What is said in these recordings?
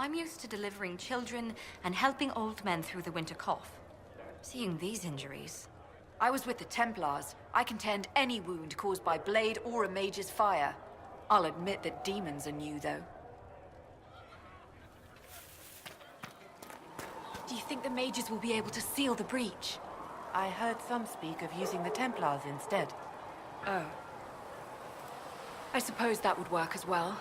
I'm used to delivering children and helping old men through the winter cough. Seeing these injuries... I was with the Templars. I can tend any wound caused by blade or a mage's fire. I'll admit that demons are new, though. Do you think the mages will be able to seal the breach? I heard some speak of using the Templars instead. Oh. I suppose that would work as well.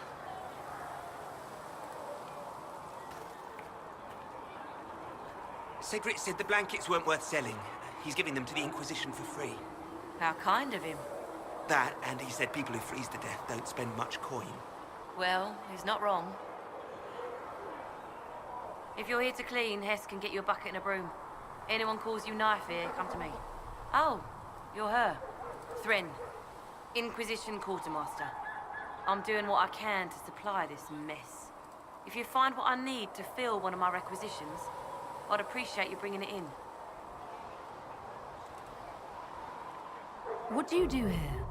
Cedric said the blankets weren't worth selling. He's giving them to the Inquisition for free. How kind of him. That, and he said people who freeze to death don't spend much coin. Well, he's not wrong. If you're here to clean, Hess can get you a bucket and a broom. Anyone calls you knife here, come to me. Oh, you're her. Threnn. Inquisition Quartermaster. I'm doing what I can to supply this mess. If you find what I need to fill one of my requisitions, I'd appreciate you bringing it in. What do you do here?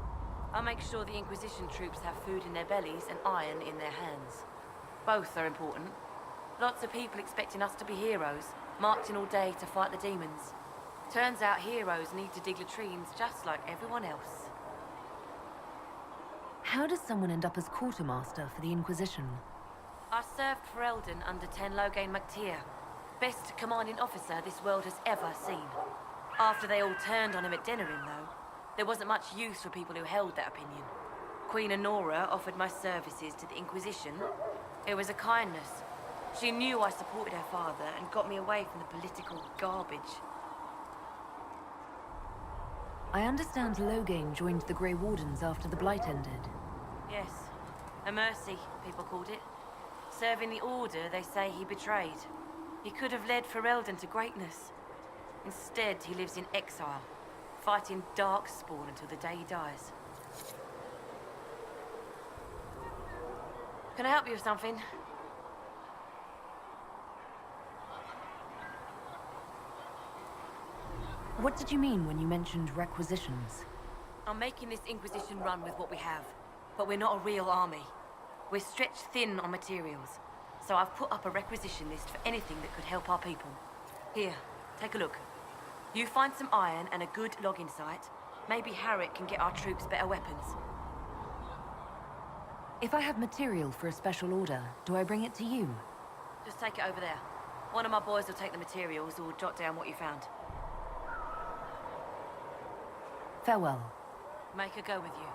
I make sure the Inquisition troops have food in their bellies and iron in their hands. Both are important. Lots of people expecting us to be heroes, marching all day to fight the demons. Turns out heroes need to dig latrines just like everyone else. How does someone end up as quartermaster for the Inquisition? I served for Eldon under Ten Loghain MacTier, best commanding officer this world has ever seen. After they all turned on him at Denerim, though, there wasn't much use for people who held that opinion. Queen Honora offered my services to the Inquisition. It was a kindness. She knew I supported her father and got me away from the political garbage. I understand Loghain joined the Grey Wardens after the Blight ended. Yes. A mercy, people called it. Serving the Order, they say he betrayed. He could have led Ferelden to greatness. Instead, he lives in exile, fighting Darkspawn until the day he dies. Can I help you with something? What did you mean when you mentioned requisitions? I'm making this Inquisition run with what we have, but we're not a real army. We're stretched thin on materials, so I've put up a requisition list for anything that could help our people. Here, take a look. You find some iron and a good logging site, maybe Harrick can get our troops better weapons. If I have material for a special order, do I bring it to you? Just take it over there. One of my boys will take the materials or jot down what you found. Farewell. Make her go with you.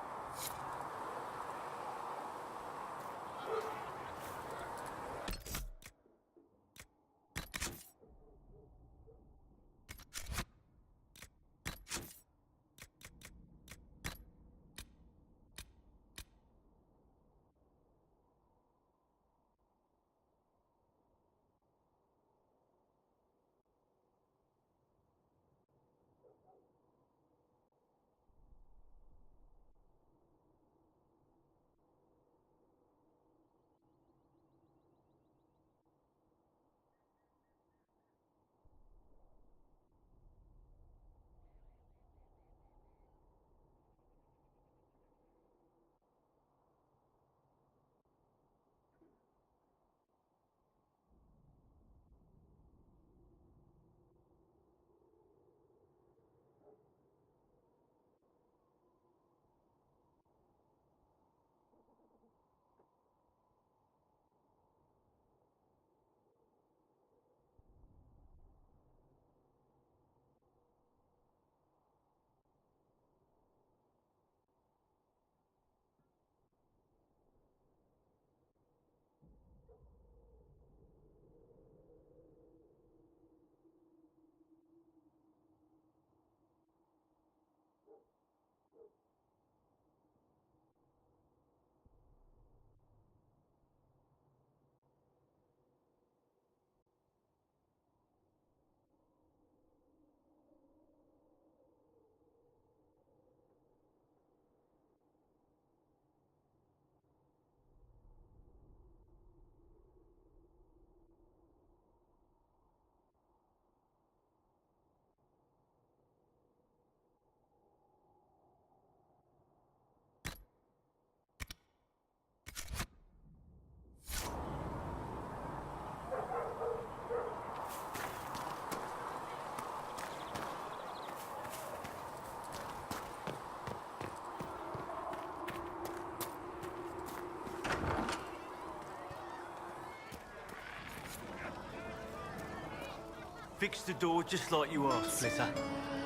Fix the door just like you asked, Flitter.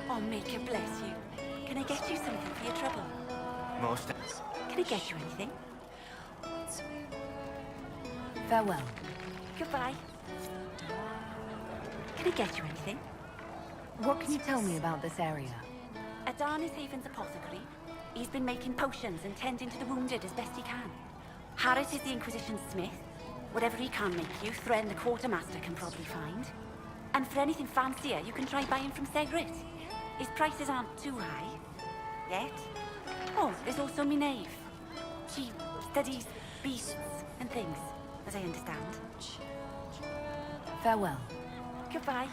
Oh, Maker bless you. Can I get you something for your trouble? Master. Can I get you anything? Farewell. Goodbye. Can I get you anything? What can you tell me about this area? Adan is Haven's apothecary. He's been making potions and tending to the wounded as best he can. Harris is the Inquisition's smith. Whatever he can make you, Threnn the quartermaster can probably find. And for anything fancier, you can try buying from Segrit. His prices aren't too high. Yet. Oh, there's also Minave. She studies beasts and things, as I understand. Farewell. Goodbye.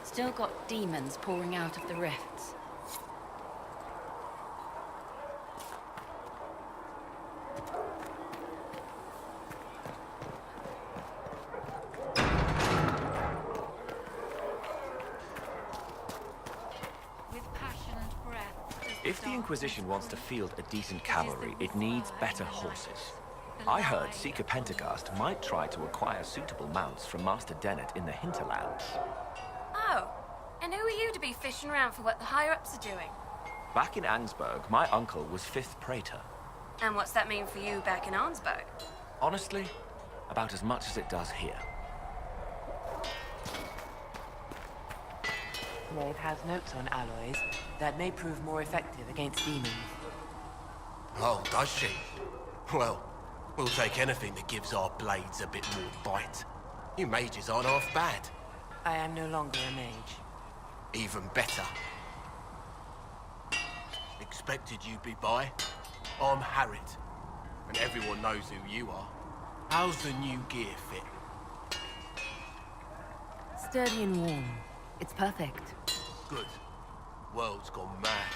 Still got demons pouring out of the rifts. If the Inquisition wants to field a decent cavalry, it needs better horses. I heard Seeker Pentecost might try to acquire suitable mounts from Master Dennett in the hinterlands. Oh, and who are you to be fishing around for what the higher-ups are doing? Back in Ansburg, my uncle was 5th Praetor. And what's that mean for you back in Arnsberg? Honestly, about as much as it does here. Maeve has notes on alloys that may prove more effective against demons. Oh, does she? Well, we'll take anything that gives our blades a bit more bite. You mages aren't half bad. I am no longer a mage. Even better. Expected you'd be by. I'm Harriet, and everyone knows who you are. How's the new gear fit? Sturdy and warm. It's perfect. Good. World's gone mad.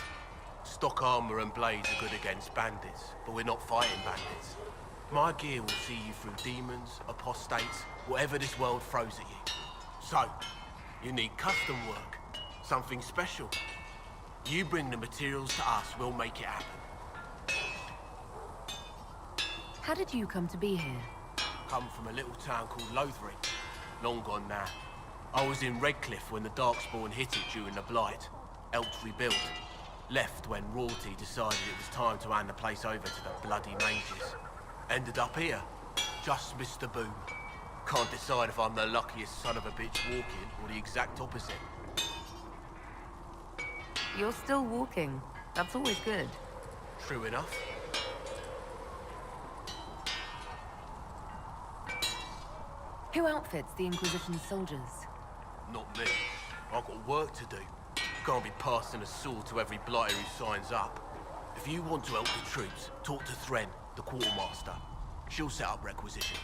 Stock armor and blades are good against bandits, but we're not fighting bandits. My gear will see you through demons, apostates, whatever this world throws at you. So, you need custom work, something special. You bring the materials to us, we'll make it happen. How did you come to be here? Come from a little town called Lothering. Long gone now. I was in Redcliffe when the Darkspawn hit it during the Blight. Helped rebuild. Left when royalty decided it was time to hand the place over to the bloody mages. Ended up here. Just missed the boom. Can't decide if I'm the luckiest son of a bitch walking or the exact opposite. You're still walking. That's always good. True enough. Who outfits the Inquisition's soldiers? Not me. I've got work to do. Can't be passing a sword to every blighter who signs up. If you want to help the troops, talk to Threnn, the quartermaster. She'll set up requisitions.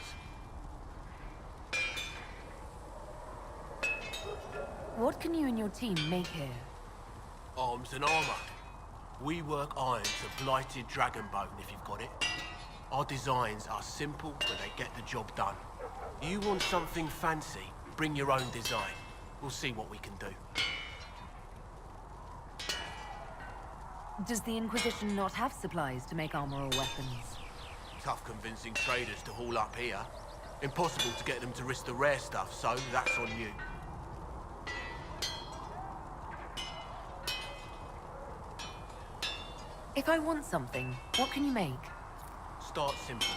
What can you and your team make here? Arms and armor. We work iron to blighted dragonbone, if you've got it. Our designs are simple, but they get the job done. You want something fancy, bring your own design. We'll see what we can do. Does the Inquisition not have supplies to make armor or weapons? Tough convincing traders to haul up here. Impossible to get them to risk the rare stuff, so that's on you. If I want something, what can you make? Start simple.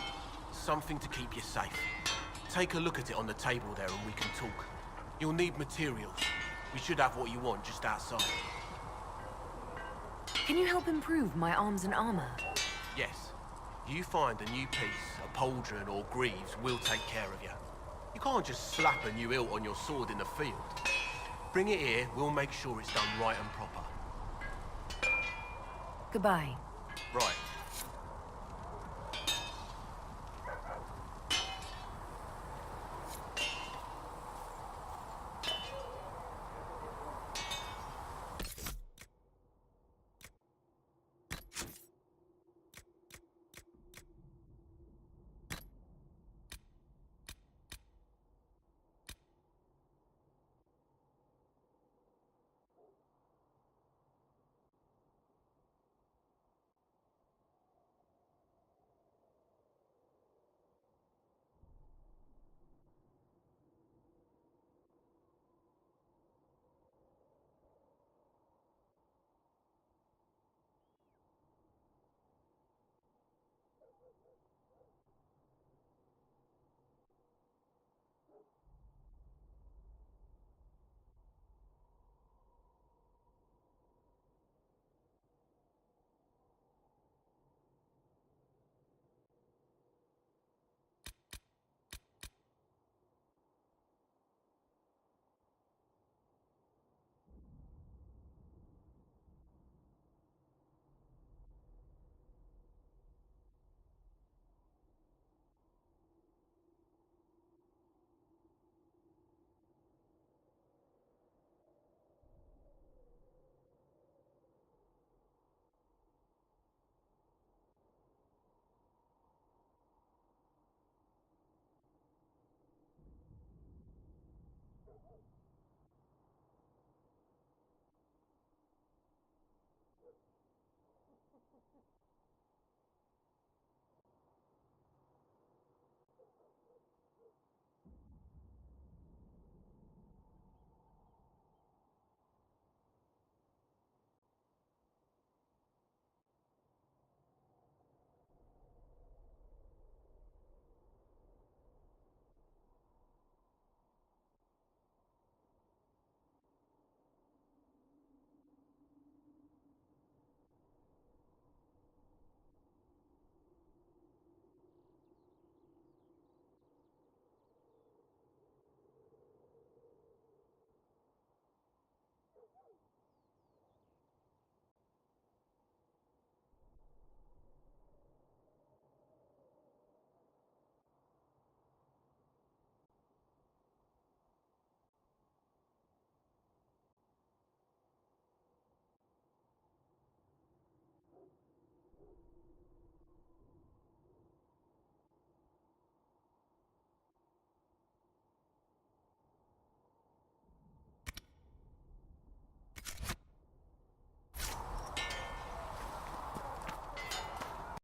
Something to keep you safe. Take a look at it on the table there and we can talk. You'll need materials. We should have what you want just outside. Can you help improve my arms and armor? Yes. You find a new piece, a pauldron or greaves, we'll take care of you. You can't just slap a new hilt on your sword in the field. Bring it here, we'll make sure it's done right and proper. Goodbye. Right.